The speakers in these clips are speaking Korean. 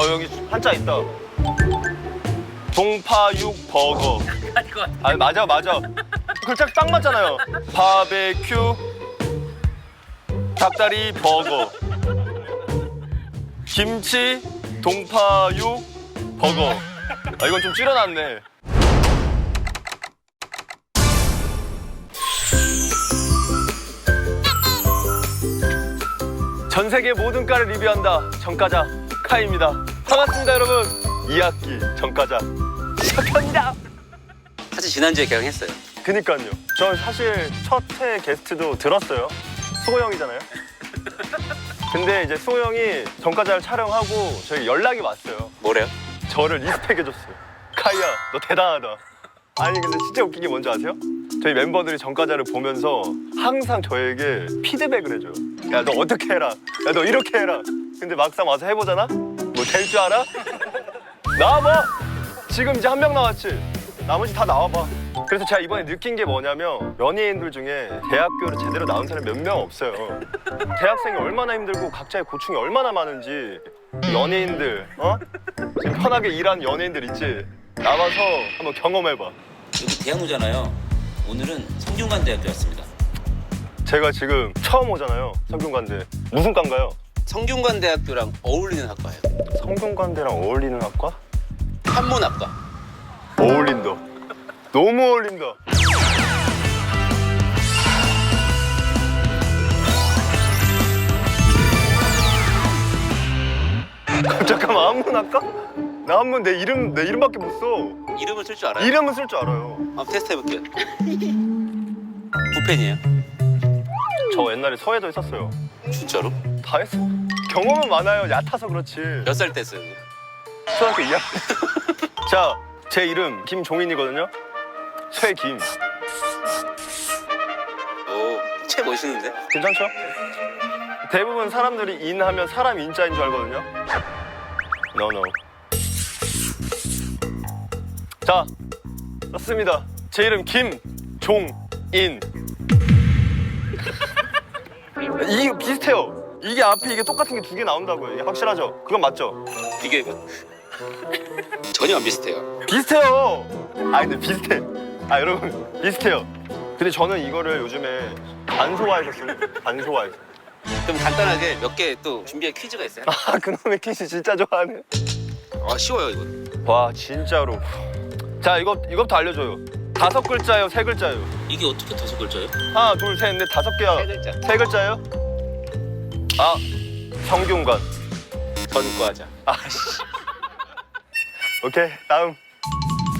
여기 한자 있다. 동파육 버거. 아니 맞아. 글자 딱 맞잖아요. 바베큐 닭다리 버거. 김치 동파육 버거. 이건 좀 줄여놨네. 전 세계 모든 과를 리뷰한다. 전과자 카이입니다. 반갑습니다, 여러분. 2학기 전과자 시작합니다. 사실 지난주에 개강했어요. 그니까요. 저 사실 첫 회 게스트도 들었어요. 수호 형이잖아요. 근데 이제 수호 형이 전과자를 촬영하고 저희 연락이 왔어요. 뭐래요? 저를 리스펙해줬어요. 카이야, 너 대단하다. 아니 근데 진짜 웃긴 게 뭔지 아세요? 저희 멤버들이 전과자를 보면서 항상 저에게 피드백을 해줘요. 야, 너 어떻게 해라. 야, 너 이렇게 해라. 근데 막상 와서 해보잖아? 뭐 될 줄 알아? 나와봐. 지금 이제 한 명 나왔지? 나머지 다 나와봐. 그래서 제가 이번에 느낀 게 뭐냐면 연예인들 중에 대학교를 제대로 나온 사람이 몇 명 없어요. 대학생이 얼마나 힘들고 각자의 고충이 얼마나 많은지 연예인들, 지금 편하게 일하는 연예인들 있지? 나와서 한번 경험해봐. 여기 대학로잖아요. 오늘은 성균관대학교 왔습니다. 제가 지금 처음 오잖아요, 성균관대. 무슨 과인가요? 성균관대학교랑 어울리는 학과예요. 성균관대랑 어울리는 학과? 한문학과. 어울린다. 너무 어울린다. 잠깐만, 한문 할까? 나 한문 내 이름밖에 못 써. 이름을 쓸 줄 알아요? 이름은 쓸 줄 알아요. 한번 테스트 해볼게요. 부펜이에요? 저 옛날에 서예도 했었어요. 진짜로? 다 했어. 경험은 많아요. 얕아서 그렇지. 몇 살 때 했어요? 초등학교 2학년. 자, 제 이름 김종인이거든요. 최김. 오, 체 멋있는데? 괜찮죠? 대부분 사람들이 인하면 사람 인자인 줄 알거든요. No. 자, 썼습니다. 제 이름 김종인. 이게 비슷해요. 이게 앞에 이게 똑같은 게 두 개 나온다고요. 이게 확실하죠? 그건 맞죠? 이게 전혀 안 비슷해요. 비슷해요. 근데 비슷해. 여러분 비슷해요. 근데 저는 이거를 요즘에 반소화해서 쓰는 거예요. 반소화해서. 그럼 간단하게 몇 개 또 준비한 퀴즈가 있어요? 그놈의 퀴즈 진짜 좋아하네. 쉬워요 이거. 와 진짜로. 자 이것부터 알려줘요. 5글자예요, 3글자예요? 이게 어떻게 5글자예요? 하나, 둘, 셋, 넷, 5개야. 3글자. 3글자예요? 성균관. 전과자. 씨. 오케이, 다음.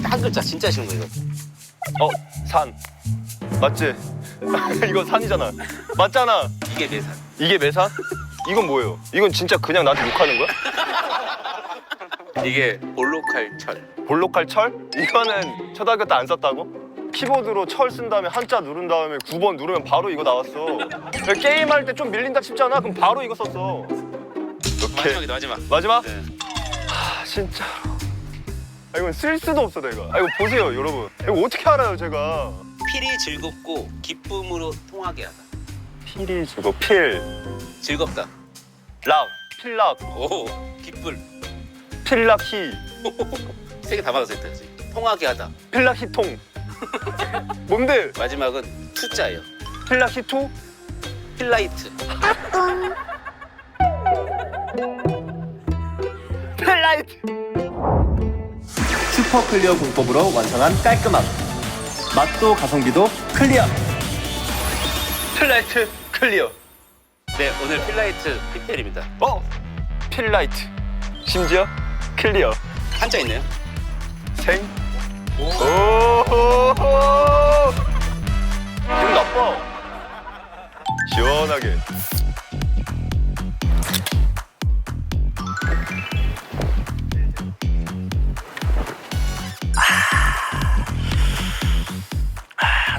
한 글자 진짜 쉬운 거 이거. 산. 맞지? 이거 산이잖아. 맞잖아. 이게 매산. 이게 매산? 이건 뭐예요? 이건 진짜 그냥 나한테 욕하는 거야? 이게 볼로칼철. 볼록할 철? 이거는 초등학교 때 안 썼다고? 키보드로 철 쓴 다음에 한자 누른 다음에 9번 누르면 바로 이거 나왔어. 게임할 때 좀 밀린다 싶잖아? 그럼 바로 이거 썼어. 오케이. 마지막이다 마지막. 마지막? 네. 진짜. 이건 쓸 수도 없어 내가. 이거 보세요 여러분. 이거 어떻게 알아요 제가. 필이 즐겁고 기쁨으로 통하게 하다. 필이 지고 필. 즐겁다. 락. 필락. 오, 기쁠. 필락히. 3개 다 맞았을 때지. 통하게 하다. 필락히통. 뭔데? 마지막은 투자예요. 필락히투? 필라이트. 필라이트. 슈퍼 클리어 공법으로 완성한 깔끔함. 맛도 가성비도 클리어. 필라이트 클리어. 네, 오늘 필라이트 PPL입니다. 필라이트. 심지어 클리어. 한자 있네요. 생. 오. 기분 나빠. 시원하게.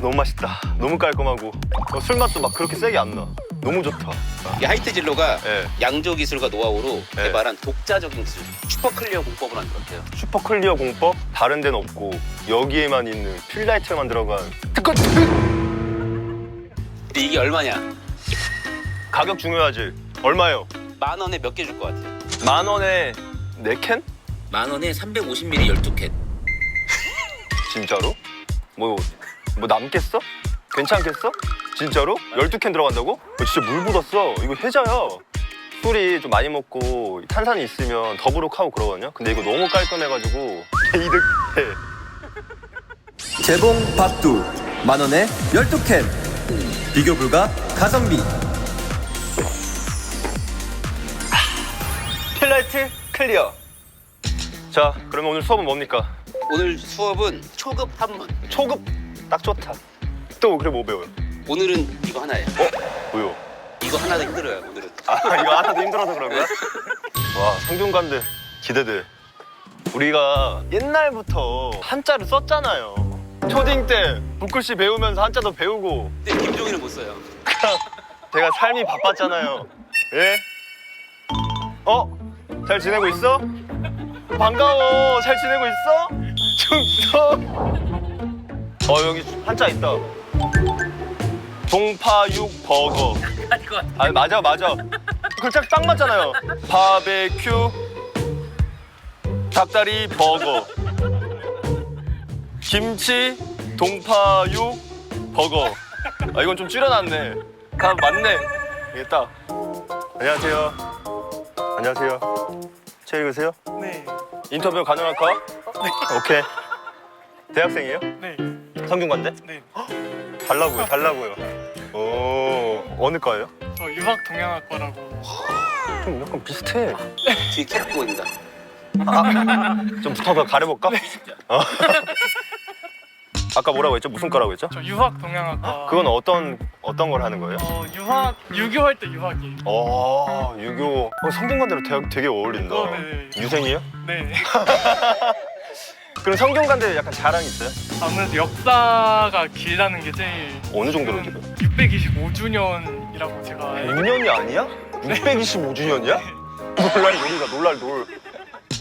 너무 맛있다. 너무 깔끔하고 술 맛도 막 그렇게 세게 안 나. 너무 좋다. 이 하이트 진로가 네. 양조 기술과 노하우로 네. 개발한 독자적인 기술, 슈퍼 클리어 공법을 만들었대요. 슈퍼 클리어 공법 다른 데는 없고 여기에만 있는 필라이트만 들어간 특허. 근데 이게 얼마냐? 가격 중요하지. 얼마요? 10,000원에 몇 개 줄 것 같아요? 10,000원에 4캔? 10,000원에 350ml 12캔. 진짜로? 뭐 남겠어? 괜찮겠어? 진짜로? 12캔 들어간다고? 진짜 물 묻었어. 이거 해자야. 술이 좀 많이 먹고 탄산이 있으면 더부룩하고 그러거든요. 근데 이거 너무 깔끔해가지고 이득해. 재봉 밥두 10,000원에 12캔. 비교 불가 가성비. 필라이트 클리어. 자, 그러면 오늘 수업은 뭡니까? 오늘 수업은 초급 한문. 초급 딱 좋다. 또 그래 뭐 배워요? 오늘은 이거 하나예요. 뭐요? 이거 하나도 힘들어요. 오늘은. 이거 하나도 힘들어서 그런 거야? 와, 성균관대 기대돼. 우리가 옛날부터 한자를 썼잖아요. 초딩 때 북글씨 배우면서 한자도 배우고. 근데 김종인은 못 써요. 제가 삶이 바빴잖아요. 예? 잘 지내고 있어? 반가워. 잘 지내고 있어? 중서. 여기 한자 있다. 동파육 버거. 아니 맞아. 글자 딱 맞잖아요. 바베큐 닭다리 버거. 김치 동파육 버거. 이건 좀 줄여놨네. 다 맞네. 이게 딱. 안녕하세요. 책 읽으세요? 네. 인터뷰 가능할까? 네. 오케이. 대학생이에요? 네. 성균관대? 네. 달라고요. 오, 어느 과예요? 저 유학 동양학과라고. 좀 약간 비슷해. 뒤에 캡보입니다. 좀 붙어서 가려볼까? 아까 뭐라고 했죠? 무슨 과라고 했죠? 저 유학 동양학과. 그건 어떤 걸 하는 거예요? 유학 유교할 때 유학이에요. 유교. 성균관대로 대학 되게 어울린다. 네. 유생이에요? 네. 그럼 성균관대 약간 자랑 있어요? 아무래도 역사가 길다는 게 제일. 어느 정도로 길어요? 625주년이라고 제가. 100년이 아니야? 625주년이야? 놀랄 놀.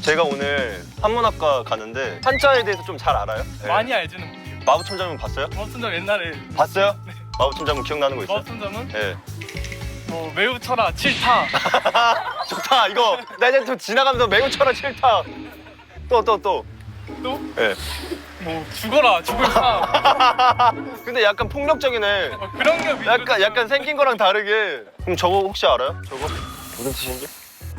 제가 오늘 한문학과 가는데 한자에 대해서 좀 잘 알아요? 네. 많이 알지는 못해요. 마부천자문 봤어요? 마법천점 옛날에. 봤어요? 네. 마부천자문 기억나는 거 있어요? 마법천점은 네. 매우 쳐라 7타. 좋다 이거. 나 이제 좀 지나가면서 매우 쳐라 7타. 또. 또? 네. 죽어라 죽을 타. 근데 약간 폭력적이네. 그런 게 약간 생긴 거랑 다르게. 그럼 저거 혹시 알아요? 저거 무슨 뜻인지?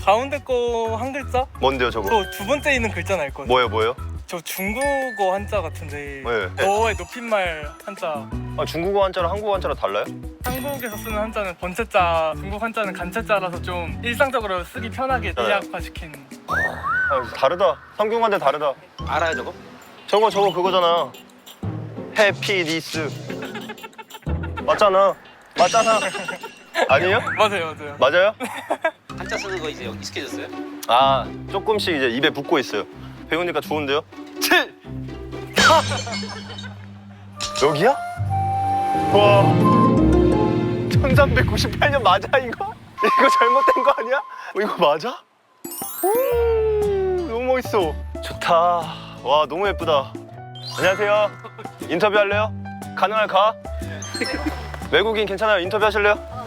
가운데 거 한 글자? 뭔데요 저거? 또 두 번째 있는 글자는 알 거예요. 뭐예요? 저 중국어 한자 같은데. 네. 너의 높임말 한자. 중국어 한자랑 한국어 한자랑 달라요? 한국에서 쓰는 한자는 번체자, 중국 한자는 간체자라서 좀 일상적으로 쓰기 편하게 대약화시킨. 다르다. 성균관대 다르다. 알아요 저거? 저거 그거잖아. 해피니스. 맞잖아. 아니에요? 맞아요. 맞아요? 한자 쓰는 거 이제 익숙해졌어요? 조금씩 이제 입에 붙고 있어요. 배우니까 좋은데요? 7! 여기야? 와, 1398년 맞아 이거? 이거 잘못된 거 아니야? 이거 맞아? 오, 너무 멋있어. 좋다. 와, 너무 예쁘다. 안녕하세요. 인터뷰 할래요? 가능할까? 외국인 괜찮아요? 인터뷰 하실래요?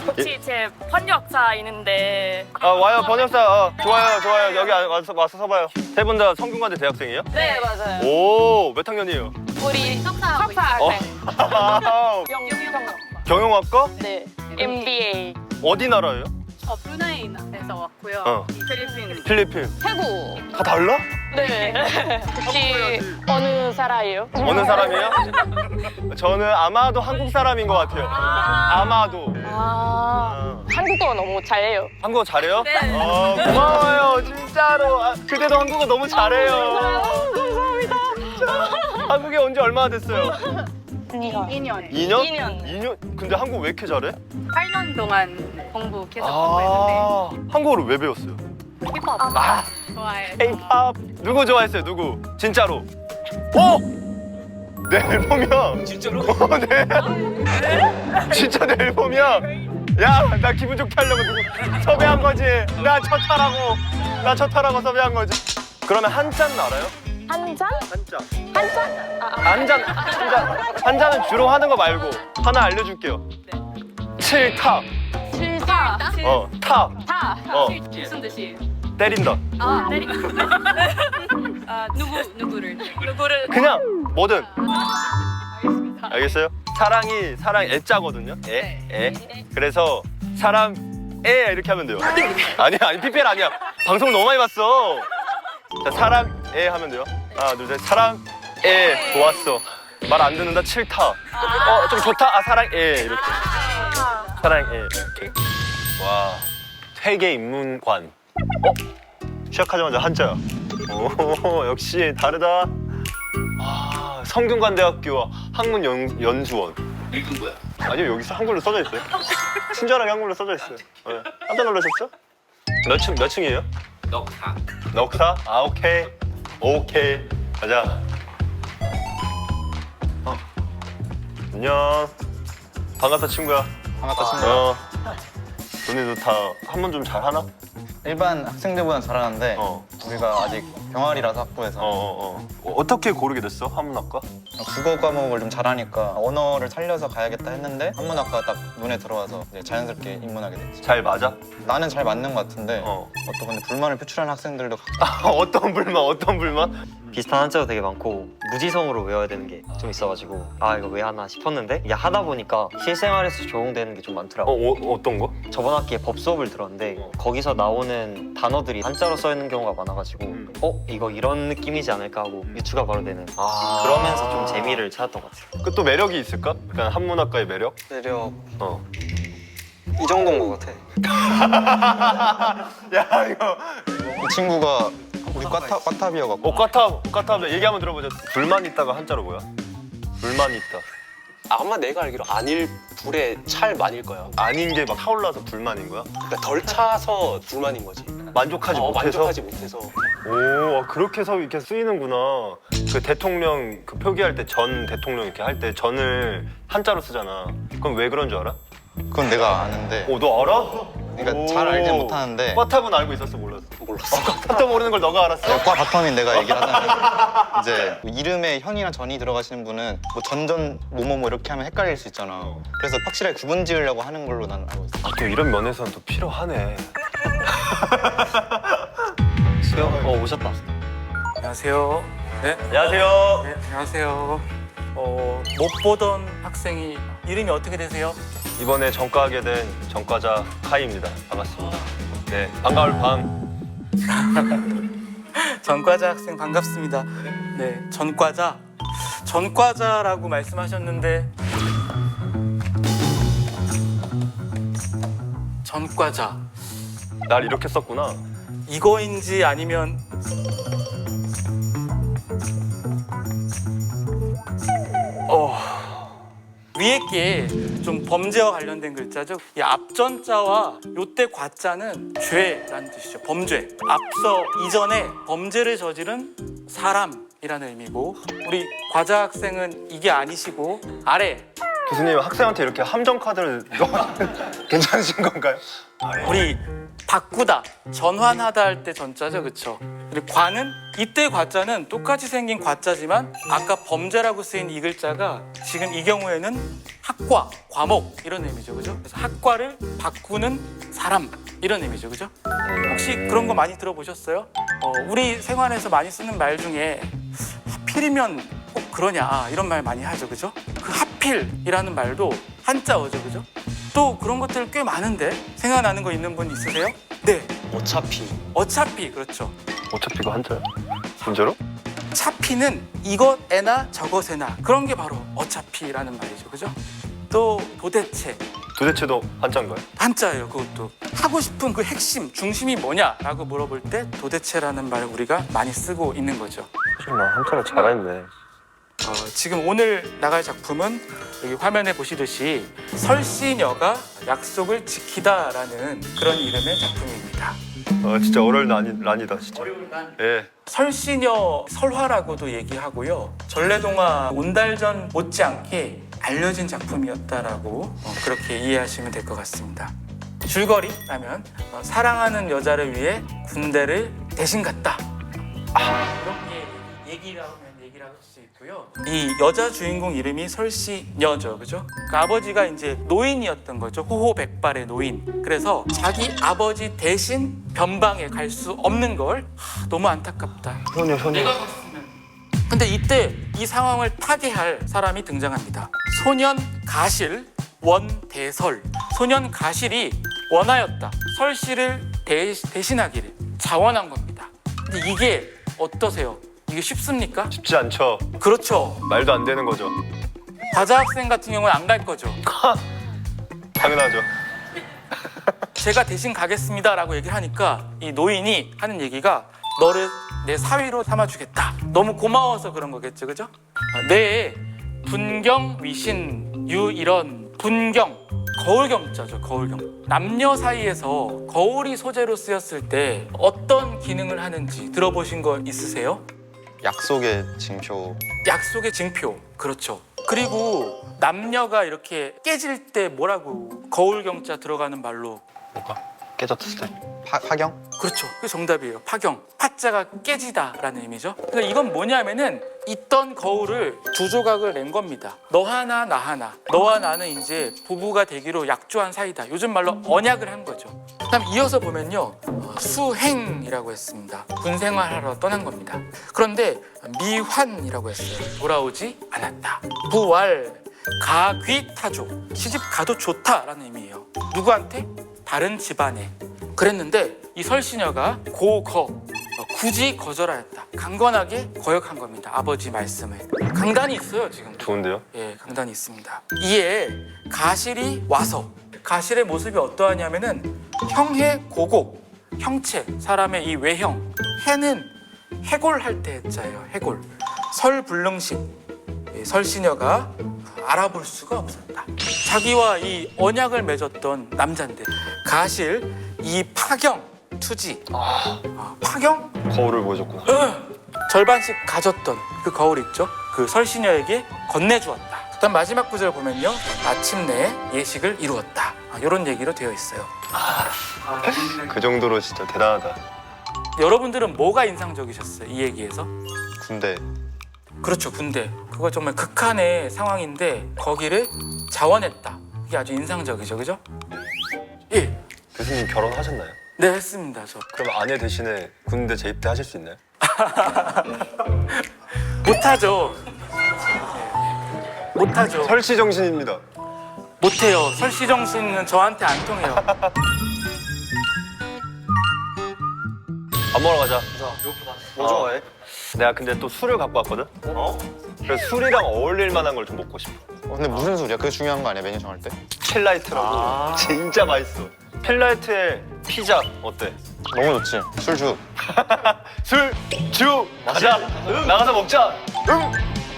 혹시 제 번역사 있는데. 와요. 번역사. 좋아요. 여기 와서 서봐요. 세 분 다 성균관대 대학생이에요? 네, 맞아요. 오, 몇 학년이에요? 우리 석사 경영학과? 네, MBA. 어디 나라예요? 브루나이에서 왔고요. 필리핀. 태국. 다 달라? 네. 혹시 어느 사람이에요? 어느 사람이에요? 저는 아마도 한국 사람인 것 같아요. 아마도. 한국어 너무 잘해요. 한국어 잘해요? 네. 고마워요, 진짜로. 그대도 한국어 너무 잘해요. 감사합니다. 한국에 온 지 얼마나 됐어요? 2년. 2년? 근데 한국어 왜 이렇게 잘해? 8년 동안 공부 계속 공부했는데 한국어를 왜 배웠어요? 힙합 좋아해요. K-pop. 누구 좋아했어요? 누구? 진짜로? 어? 내 앨범이야. 진짜로? 네. 진짜 내 앨범이야. 야, 나 기분 좋게 하려고 누구 섭외한 거지. 나 첫타라고 섭외한 거지. 그러면 한자는 알아요? 한잔? 한자는 주로 하는 거 말고 하나 알려줄게요. 7타. 7타. 타. 타. 어. 무슨 뜻이에요? 때린다. 아, 때리. 아, 누구를? 그냥 뭐든. 알겠습니다. 알겠어요? 사랑이 애자거든요. 애. 그래서 사랑 애 이렇게 하면 돼요. 아니 PPL 아니야. 방송 너무 많이 봤어. 자, 사랑 애 하면 돼요. 하나 둘 셋. 사랑 애 좋았어. 말 안 듣는다 7타. 좀 좋다. 사랑 애 이렇게. 사랑 애 이렇게. 와. 세계 인문관. 시작하자마자 한자야. 오 역시 다르다. 성균관대학교 학문연수원. 읽은 거야. 아니요 여기서 한글로 써져 있어요. 친절하게 한글로 써져 있어요. 네. 깜짝 놀라셨죠? 몇 층이에요? 넉사. 넉사? 오케이 가자. 안녕. 반갑다 친구야. 반갑다 친구야. 너네도 다 한문 좀 잘하나? 일반 학생들보다는 잘하는데 우리가 아직 병아리라서 학부에서 어떻게 고르게 됐어? 한문학과? 국어 과목을 좀 잘하니까 언어를 살려서 가야겠다 했는데 한문학과가 딱 눈에 들어와서 이제 자연스럽게 입문하게 됐지. 잘 맞아? 나는 잘 맞는 것 같은데 어떤 근데 불만을 표출하는 학생들도 어떤 불만? 비슷한 한자도 되게 많고 무지성으로 외워야 되는 게 좀 있어가지고 아 이거 왜 하나 싶었는데 이게 하다 보니까 실생활에서 적용되는 게 좀 많더라고. 어떤 거? 저번 학기에 법 수업을 들었는데 거기서 나오는 단어들이 한자로 써 있는 경우가 많아가지고 이거 이런 느낌이지 않을까 하고 유추가 바로 되는 그러면서 좀 재미를 찾았던 것 같아요. 그 또 매력이 있을까? 약간 한문학과의 매력? 매력 이 정도인 것 같아. 야 이거 이 친구가 우리 과탑이어갖고 과탑 얘기 한번 들어보자. 불만 있다가 한자로 뭐야? 불만 있다. 아마 내가 알기로 아닐 불에 찰 만일 거야. 아닌 게 막 타올라서 불만인 거야? 그러니까 덜 차서 불만인 거지. 만족하지 못해서? 만족하지 못해서. 오 그렇게 해서 이렇게 쓰이는구나. 그 대통령 그 표기할 때 전 대통령 이렇게 할 때 전을 한자로 쓰잖아. 그럼 왜 그런 줄 알아? 그건 내가 아는데 너 알아? 그러니까 잘 알진 못하는데 과탑은 알고 있었어 몰랐어? 몰랐어. 과탑도 모르는 걸 너가 알았어? 과 바텀인 내가 얘기를 하자면 이제 이름에 현이나 전이 들어가시는 분은 뭐 전전 뭐뭐뭐 이렇게 하면 헷갈릴 수 있잖아. 그래서 확실하게 구분 지으려고 하는 걸로 난 알고 있어. 또 이런 면에서는 또 필요하네. 수영 오셨다. 안녕하세요. 네, 안녕하세요. 네, 안녕하세요. 못 보던 학생이 이름이 어떻게 되세요? 이번에 전과하게 된 전과자 카이입니다. 반갑습니다. 네, 반가울 방. 전과자 학생 반갑습니다. 네, 전과자라고 말씀하셨는데 전과자 날 이렇게 썼구나. 이거인지 아니면 위에 게 좀 범죄와 관련된 글자죠. 이 앞전자와 요때 과자는 죄라는 뜻이죠. 범죄. 앞서 이전에 범죄를 저지른 사람이라는 의미고 우리 과자 학생은 이게 아니시고 아래 교수님 학생한테 이렇게 함정 카드를 괜찮으신 건가요? 우리 바꾸다, 전환하다 할 때 전자죠, 그렇죠? 그리고 과는 이때 과자는 똑같이 생긴 과자지만 아까 범죄라고 쓰인 이 글자가 지금 이 경우에는 학과, 과목 이런 의미죠, 그죠? 그래서 학과를 바꾸는 사람 이런 의미죠, 그죠? 혹시 그런 거 많이 들어보셨어요? 우리 생활에서 많이 쓰는 말 중에 하필이면 꼭 그러냐 이런 말 많이 하죠, 그죠? 그 하필이라는 말도 한자어죠, 그죠? 또 그런 것들 꽤 많은데 생각나는 거 있는 분 있으세요? 네, 어차피 그렇죠. 어차피 이거 한자야? 진짜로? 차피는 이것에나 저것에나 그런 게 바로 어차피라는 말이죠, 그죠? 또 도대체도 한자인가요? 한자예요. 그것도 하고 싶은 그 핵심, 중심이 뭐냐라고 물어볼 때 도대체라는 말을 우리가 많이 쓰고 있는 거죠. 사실 나 한자를 잘했네. 지금 오늘 나갈 작품은 여기 화면에 보시듯이 설시녀가 약속을 지키다라는 그런 이름의 작품입니다. 진짜 어려울 난이다 진짜. 예. 설시녀 설화라고도 얘기하고요. 전래동화 온달전 못지않게 알려진 작품이었다라고 그렇게 이해하시면 될 것 같습니다. 줄거리라면 사랑하는 여자를 위해 군대를 대신 갔다. 이렇게 얘기를 하면 얘기를 할 수 있고요. 이 여자 주인공 이름이 설시녀죠, 그죠? 그 아버지가 이제 노인이었던 거죠. 호호백발의 노인. 그래서 자기 아버지 대신 변방에 갈 수 없는 걸 너무 안타깝다. 효녀. 근데 이때 이 상황을 타개할 사람이 등장합니다. 소년 가실 원대설. 소년 가실이 원하였다. 설씨를 대신하기를 자원한 겁니다. 근데 이게 어떠세요? 이게 쉽습니까? 쉽지 않죠. 그렇죠. 말도 안 되는 거죠. 바자 학생 같은 경우는 안 갈 거죠. 당연하죠. 제가 대신 가겠습니다라고 얘기를 하니까 이 노인이 하는 얘기가 너를 내 사위로 삼아주겠다. 너무 고마워서 그런 거겠죠, 그죠? 내 분경 위신 유 이런 분경 거울경자죠, 거울경. 남녀 사이에서 거울이 소재로 쓰였을 때 어떤 기능을 하는지 들어보신 거 있으세요? 약속의 징표. 약속의 징표. 그렇죠. 그리고 남녀가 이렇게 깨질 때 뭐라고 거울경자 들어가는 말로 깨졌을 때. 파경? 그렇죠. 그게 정답이에요. 파경. 파자가 깨지다라는 의미죠. 그러니까 이건 뭐냐면은 있던 거울을 두 조각을 낸 겁니다. 너 하나 나 하나. 너와 나는 이제 부부가 되기로 약조한 사이다. 요즘 말로 언약을 한 거죠. 그다음 이어서 보면요. 수행이라고 했습니다. 군 생활하러 떠난 겁니다. 그런데 미환이라고 했어요. 돌아오지 않았다. 부활. 가귀타조. 시집 가도 좋다라는 의미예요. 누구한테? 다른 집안에. 그랬는데 이 설시녀가 굳이 거절하였다. 강건하게 거역한 겁니다. 아버지 말씀을. 강단이 있어요 지금. 좋은데요? 예, 강단이 있습니다. 이에 가실이 와서 가실의 모습이 어떠하냐면은 형해 고고. 형체, 사람의 이 외형. 해는 해골할 때 해자예요. 해골. 설불능식. 설시녀가 알아볼 수가 없었다. 자기와 이 언약을 맺었던 남잔데 가실 이 파경 투지. 파경 거울을 보여줬구나. 절반씩 가졌던 그 거울 있죠. 그 설시녀에게 건네주었다. 그다음 마지막 구절 보면요. 마침내 예식을 이루었다. 이런 얘기로 되어 있어요. 그 정도로 진짜 대단하다. 여러분들은 뭐가 인상적이셨어요? 이 얘기에서? 군대. 그렇죠. 군대. 그거 정말 극한의 상황인데 거기를 자원했다. 이게 아주 인상적이죠. 그죠? 예. 교수님 결혼하셨나요? 네, 했습니다. 저. 그럼 아내 대신에 군대 재입대 하실 수 있나요? 못하죠. 못하죠. 설치 정신입니다. 못해요. 설시정신은 저한테 안 통해요. 밥 먹으러 가자. 뭐 좋아해? 내가 근데 또 술을 갖고 왔거든? 그래서 술이랑 어울릴 만한 걸 좀 먹고 싶어. 근데 무슨 소리야? 그게 중요한 거 아니야, 메뉴 정할 때? 필라이트라고 진짜 맛있어. 필라이트의 피자 어때? 너무 좋지. 술주. 술, 주, 가자. 나가서 먹자.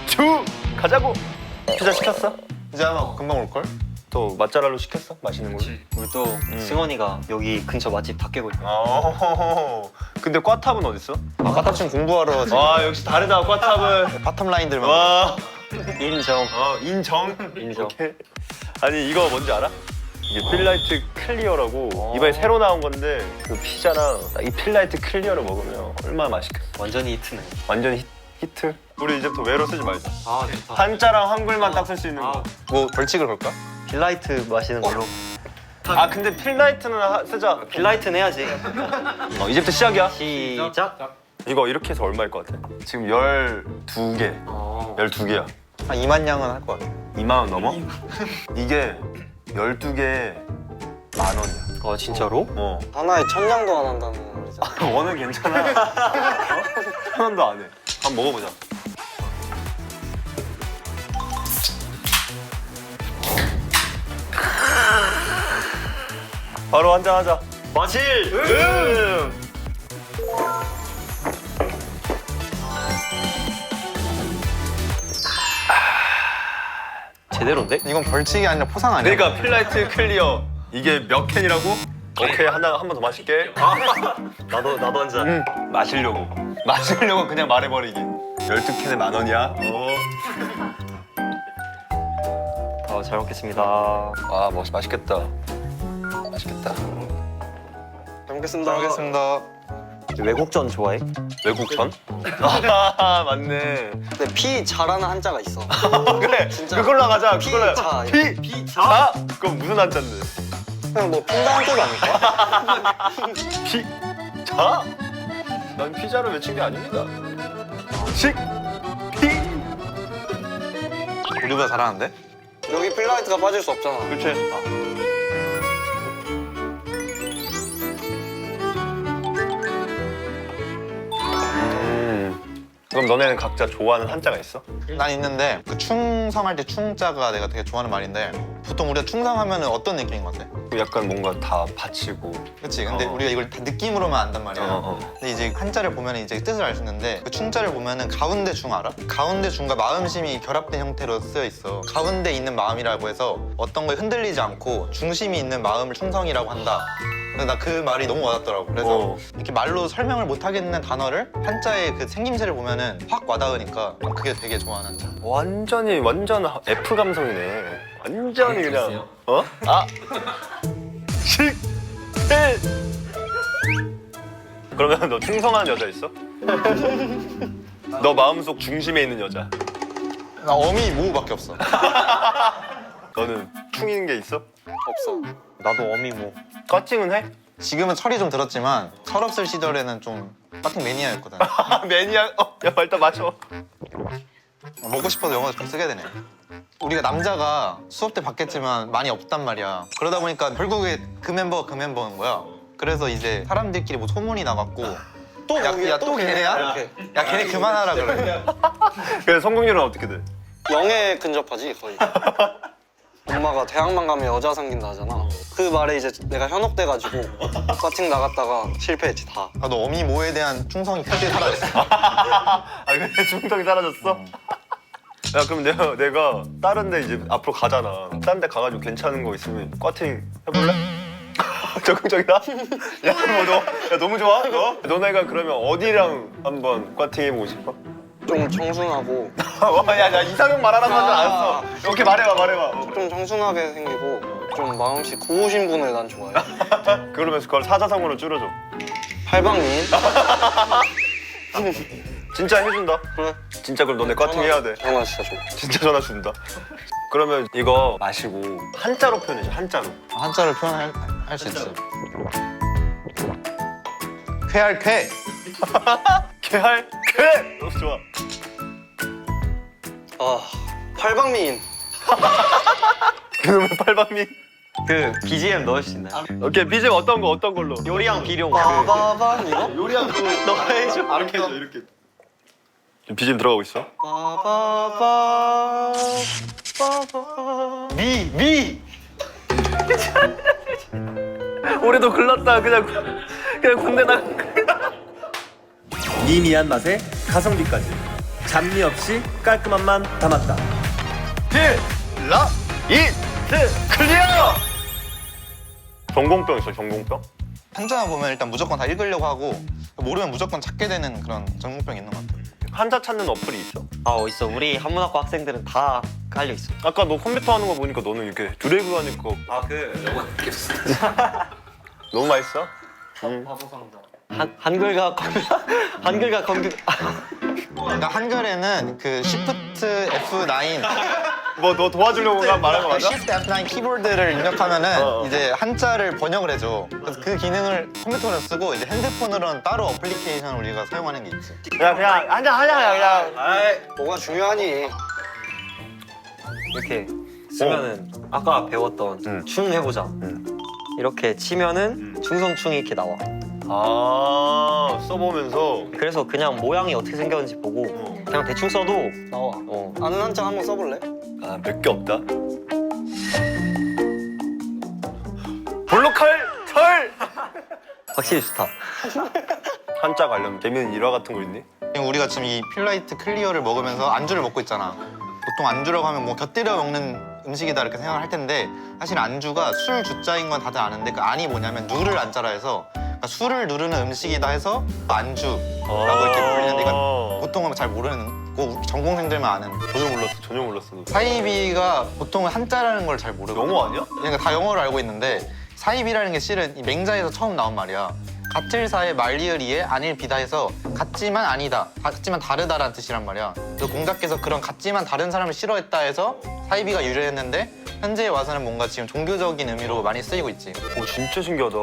주, 가자고. 피자 시켰어? 이제 아마 금방 올걸? 또 맛잘알로 시켰어? 맛있는 걸로? 우리 또 승원이가 여기 근처 맛집 다 깨고 있어. 근데 꽈탑은 어딨어? 아까 지금 공부하러 지금 와 역시 다르다 꽈탑은. 바텀 라인들만. 와 인정. 인정. 인정. 오케이. 아니 이거 뭔지 알아? 이게 필라이트 클리어라고 이번에 새로 나온 건데 그 피자랑 이 필라이트 클리어를 먹으면 얼마나 맛있겠어. 완전히 히트네. 완전 히트. 우리 이제부터 외로 쓰지 말자. 아 좋다. 한자랑 한글만 딱 쓸 수 있는 거. 뭐 벌칙을 걸까? 빌라이트 마시는 걸로. 아 근데 필라이트는 쓰자. 빌라이트는 해야지. 이제부터 시작이야. 시작. 이거 이렇게 해서 얼마일 것 같아? 지금 12개. 12개야. 한 2만 양은 할 것 같아. 2만 원 넘어? 이게 12개에 10,000원이야. 어 진짜로? 하나에 1,000냥도 안 한다는 거잖아. 원은 괜찮아. 1,000원도 안 해. 한번 먹어보자. 바로 한잔 하자. 마실! 제대로인데? 이건 벌칙이 아니라 포상 아니야? 그러니까 필라이트 클리어 이게 몇 캔이라고? 오케이 한 번 더 마실게. 나도 한 잔. 마시려고 그냥 말해버리기. 12캔에 10,000원이야? 잘 먹겠습니다. 아 맛있겠다. 맛있겠다. 잘 먹겠습니다. 잘 먹겠습니다. 외국전 좋아해? 외국전? 아 맞네. 근데 피 잘하는 한자가 있어. 그래 진짜. 그걸로 하자. 피, 그걸로. 자. 자? 그럼 무슨 한자인데? 그냥 뭐 핀다는 뜻 아닐까? 피? 자? 난 피자를 외친 게 아닙니다. 식? 피? 우리보다 잘하는데? 여기 필라이트가 빠질 수 없잖아. 그치? 그럼 너네는 각자 좋아하는 한자가 있어? 난 있는데 그 충성할 때 충자가 내가 되게 좋아하는 말인데 보통 우리가 충성하면 어떤 느낌인 것 같아? 약간 뭔가 다 바치고. 그치? 근데 어. 우리가 이걸 다 느낌으로만 안단 말이야. 근데 이제 한자를 보면 이제 뜻을 알 수 있는데 그 충자를 보면은 가운데 중 알아? 가운데 중과 마음심이 결합된 형태로 쓰여 있어. 가운데 있는 마음이라고 해서 어떤 거에 흔들리지 않고 중심이 있는 마음을 충성이라고 한다. 나 그 말이 너무 와닿더라고. 그래서 이렇게 말로 설명을 못 하겠는 단어를 한자의 그 생김새를 보면은 확 와닿으니까 그게 되게 좋아하는 한자. 완전 F 감성이네. 완전히 그냥. 어? 아. 식. 일. 그러면 너 충성하는 여자 있어? 너 마음속 중심에 있는 여자. 나 어미 모우밖에 없어. 너는 충인 게 있어? 없어. 나도 어미모. 꽈팅은 해? 지금은 철이 좀 들었지만 철없을 시절에는 좀 빠팅 매니아였거든. 매니아. 야 일단 마셔. 먹고 싶어서 영어를 좀 쓰게 되네. 우리가 남자가 수업 때 봤겠지만 많이 없단 말이야. 그러다 보니까 결국에 그 멤버인 거야. 그래서 이제 사람들끼리 뭐 소문이 나갔고 또 야 또 걔네야? 이렇게. 야 걔네 그만하라 그래. 그래서 성공률은 어떻게 돼? 0에 근접하지 거의. 엄마가 대학만 가면 여자 생긴다 하잖아. 그 말에 이제 내가 현혹돼가지고 과팅 나갔다가 실패했지 다. 나도 어미 모에 대한 충성이 크게 사라졌어. 아 근데 중성이 사라졌어? 야 그럼 내가 다른 데 이제 앞으로 가잖아. 다른 데 가가지고 괜찮은 거 있으면 꽈팅 해볼래? 적극적이다? 야, 야 너무 좋아 너? 너네가 그러면 어디랑 한번 꽈팅 해보고 싶어? 좀 청순하고 야 이상형 말하라고 하지 않았어. 오케이 말해봐. 좀 청순하게 생기고 좀 마음씨 고우신 분을 난 좋아해. 그러면서 그걸 사자성어로 줄여줘. 팔방미인? 진짜 해준다. 그래. 진짜 그럼 너네 꽈팅 해야 돼. 전화 진짜 줘. 진짜 전화 준다. 그러면 이거 마시고 한자로 표현해줘. 한자로. 한자를 표현할 수 있어. 쾌할 쾌. 개할 개. 너무 좋아. 아 팔방미인. 그놈의 팔방미. 그 BGM 넣을 수 있나요? 오케이 BGM 어떤 걸로? 요리왕 비룡. 빠바밤 이거? 요리한 거 너가 해줘. 이렇게 해줘 이렇게. 지금 BGM 들어가고 있어. 빠바밤 미. 올해도 글렀다. 그냥 군대 나. 미미한 맛에 가성비까지 잡미 없이 깔끔한 맛 담았다. 클리어. 전공병 있어. 전공병? 한자만 보면 일단 무조건 다 읽으려고 하고 모르면 무조건 찾게 되는 그런 전공병이 있는 것 같아. 한자 찾는 어플이 있어. 있어. 우리 한문학과 학생들은 다 깔려 있어. 아까 너 컴퓨터 하는 거 보니까 너는 이렇게 드래그 하니까 너무 맛있어? 한글과 컴퓨터. 그러니까 한글에는 그 Shift F9 뭐 너 도와주려고 말한 거 맞아? Shift F9 키보드를 입력하면은 어. 이제 한자를 번역을 해줘. 그래서 그 기능을 컴퓨터로 쓰고 이제 핸드폰으로는 따로 어플리케이션을 우리가 사용하는 게 있지. 야 그냥 하자 그냥. 뭐가 중요하니? 이렇게 쓰면은 아까 배웠던 충 해보자. 이렇게 치면은 충성충이 이렇게 나와. 아 써보면서. 그래서 그냥 모양이 어떻게 생겼는지 보고 그냥 대충 써도 나와. 아는 한자 한번 써볼래? 아 몇 개 없다. 볼록할 털. 확실히 좋다. 한자 관련 재밌는 일화 같은 거 있니? 지금 우리가 지금 이 필라이트 클리어를 먹으면서 안주를 먹고 있잖아. 보통 안주라고 하면 뭐 곁들여 먹는 음식이다 이렇게 생각을 할 텐데 사실 안주가 술 주자인 건 다들 아는데 그 안이 뭐냐면 누를 안자라 해서 그러니까 술을 누르는 음식이다 해서 안주라고 이렇게 불리는데 이건 보통은 잘 모르는 거 전공생들만 아는. 전혀 몰랐어. 사이비가 보통은 한자라는 걸 잘 모르고 영어 아니야? 그러니까 다 영어로 알고 있는데 사이비라는 게 실은 이 맹자에서 처음 나온 말이야. 같을사의 말리을이에 아닐 비다해서 같지만 아니다, 같지만 다르다라는 뜻이란 말이야. 그래서 공자께서 그런 같지만 다른 사람을 싫어했다 해서 사이비가 유래했는데 현재에 와서는 뭔가 지금 종교적인 의미로 많이 쓰이고 있지. 오 진짜 신기하다.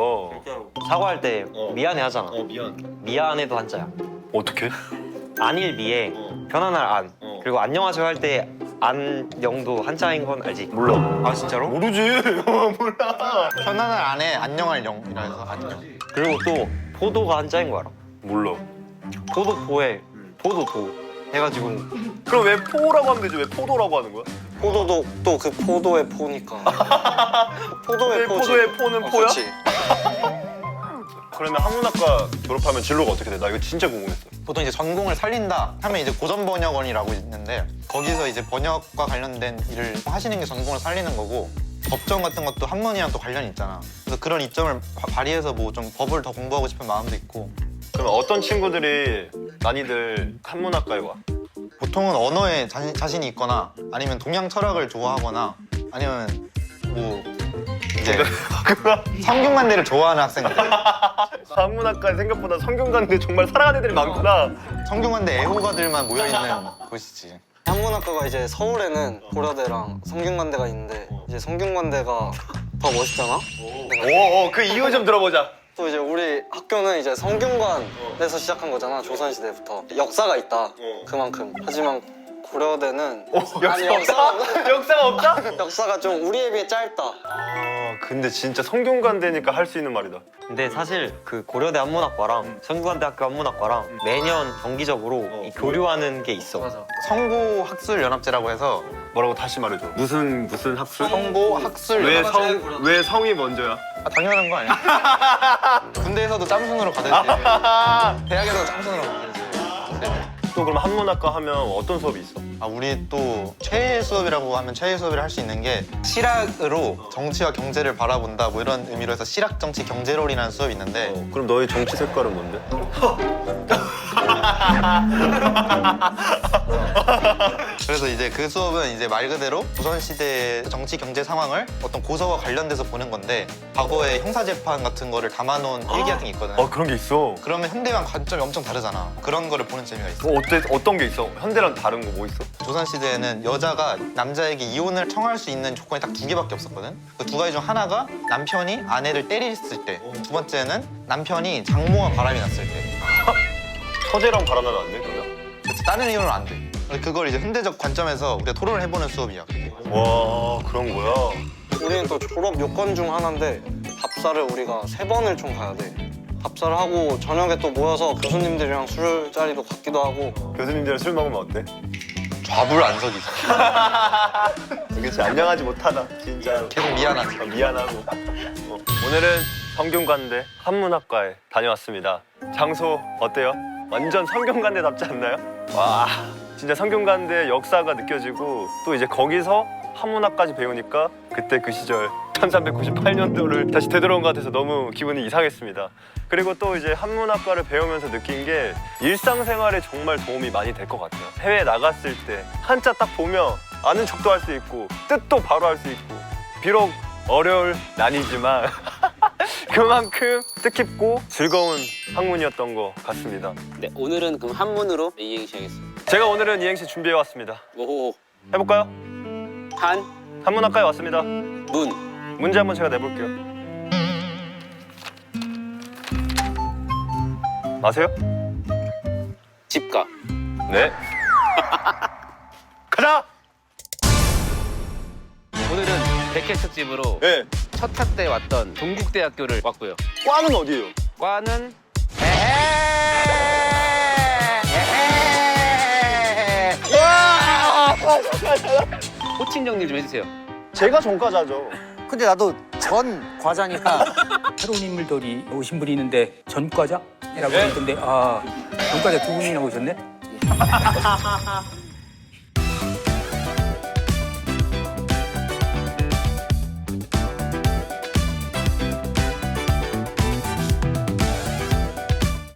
사과할 때 미안해 하잖아. 미안. 미안해도 한자야. 어떻게? 안일 미에 편안할 안. 그리고 안녕하세요 할 때 안녕도 한자인 건 알지? 몰라. 아 진짜로? 모르지. 몰라. 편안할 안에 안녕할 영이라 해서 안녕. 그리고 또 포도가 한자인 거 알아? 몰라. 포도포에 포도도 해가지고 그럼 왜 포라고 하면 되지? 왜 포도라고 하는 거야? 포도도 또 그 포도의 포니까. 포도의 왜 포지. 포도의 포는 포야? 그치. 그러면 한문학과 졸업하면 진로가 어떻게 돼? 나 이거 진짜 궁금했어. 보통 이제 전공을 살린다 하면 이제 고전번역원이라고 있는데 거기서 이제 번역과 관련된 일을 하시는 게 전공을 살리는 거고 법정 같은 것도 한문이랑 또 관련이 있잖아. 그래서 그런 이점을 발휘해서 뭐 좀 법을 더 공부하고 싶은 마음도 있고. 그럼 어떤 친구들이 많이들 한문학과에 와? 보통은 언어에 자신이 있거나 아니면 동양 철학을 좋아하거나 아니면 뭐 이제 성균관대를 좋아하는 학생들. 한문학과 생각보다 성균관대 정말 사랑하는 애들이 많구나. 성균관대 애호가들만 모여있는 곳이지. 한문학과가 이제 서울에는 고려대랑 성균관대가 있는데 이제 성균관대가 더 멋있잖아? 오, 그 이유 좀 들어보자. 또 이제 우리 학교는 이제 성균관에서 시작한 거잖아, 조선시대부터. 역사가 있다, 그만큼. 하지만 고려대는 아니, 역사가 없다? 역사가 없다? 역사가 좀 우리에 비해 짧다. 아, 근데 진짜 성균관대니까 할 수 있는 말이다. 근데 사실 그 고려대 한문학과랑 성균관대학교 한문학과랑 매년 정기적으로 이 교류하는 게 있어. 성고학술연합제라고 해서 뭐라고 다시 말해줘. 무슨 학술? 성고학술연합제. 왜 성이 먼저야? 아, 당연한 거 아니야? 군대에서도 짬순으로 가듯이 대학에서도 짬순으로 가듯이. 또 그럼 한문학과 하면 어떤 수업이 있어? 아, 우리 또 최애 수업이라고 하면 최애 수업을 할 수 있는 게 실학으로 정치와 경제를 바라본다 뭐 이런 의미로 해서 실학 정치 경제론이라는 수업이 있는데 그럼 너의 정치 색깔은 뭔데? 그래서 이제 그 수업은 이제 말 그대로 조선시대 정치 경제 상황을 어떤 고서와 관련돼서 보는 건데 과거의 형사재판 같은 거를 담아놓은 일기 같은 게 있거든. 그런 게 있어. 그러면 현대랑 관점이 엄청 다르잖아. 그런 거를 보는 재미가 있어. 어떤 게 있어? 현대랑 다른 거 뭐 있어? 조선시대에는 여자가 남자에게 이혼을 청할 수 있는 조건이 딱 2개밖에 없었거든. 그 2가지 중 하나가 남편이 아내를 때렸을 때, 2번째는 남편이 장모와 바람이 났을 때. 서재랑 바람나면 안 돼, 그러면? 그치, 다른 이유는 안 돼. 근데 그걸 이제 현대적 관점에서 우리가 토론을 해보는 수업이야. 그게. 와, 그런 거야? 우리는 또 졸업 요건 중 하나인데 답사를 우리가 3번을 총 가야 돼. 답사를 하고 저녁에 또 모여서 교수님들이랑 술자리도 갖기도 하고. 교수님들이랑 술 먹으면 어때? 좌불안석이지. 그치, 안녕하지 못하다, 진짜. 계속 미안하지. 미안하고. 오늘은 성균관대 한문학과에 다녀왔습니다. 장소 어때요? 완전 성균관대답지 않나요? 와, 진짜 성균관대 역사가 느껴지고 또 이제 거기서 한문학까지 배우니까 그때 그 시절 1398년도를 다시 되돌아온 것 같아서 너무 기분이 이상했습니다. 그리고 또 이제 한문학과를 배우면서 느낀 게 일상생활에 정말 도움이 많이 될 것 같아요. 해외에 나갔을 때 한자 딱 보면 아는 척도 할 수 있고 뜻도 바로 할 수 있고 비록 어려울 난이지만 그만큼 뜻깊고 즐거운 학문이었던 것 같습니다. 네, 오늘은 그럼 한문으로 이행시 하겠습니다. 제가 오늘은 이행시 준비해왔습니다. 오, 해볼까요? 한, 한문학과에 왔습니다. 문, 문제 한번 제가 내볼게요. 아세요? 집가. 네. 가자! 오늘은 백회 특집으로 네. 첫 차 때 왔던 동국대학교를 왔고요. 과는 어디예요? 과는 호칭 정리 좀 해주세요. 제가 전과자죠. 근데 나도 전 과자니까 새로운 인물들이 오신 분이 있는데 전과자라고 네. 있던데 전과자 2분이나 오셨네?